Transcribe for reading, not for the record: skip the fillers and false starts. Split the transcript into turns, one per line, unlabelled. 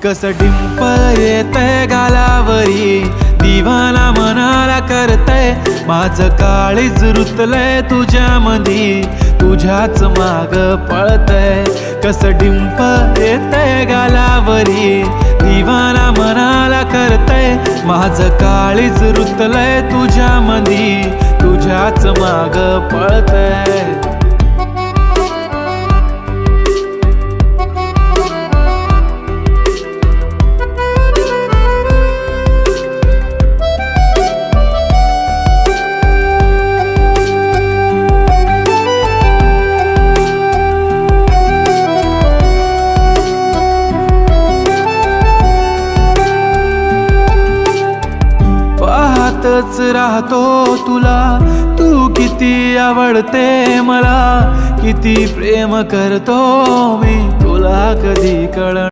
कस डिंपल येतय गालावरी, दिवाना मनाला करतय, माझं काळीज रुतलंय तुझ्यामधी, तुझ्याच माग पळतय. कस डिंपल येतय गालावरी, दिवाना मनाला करतय, माझं काळीज रुतलंय तुझ्यामधी, तुझ्याच माग पळतय. पाहतच राहतो तुला, तू किती आवडते मला, किती प्रेम करतो मी तुला कधी कळणार.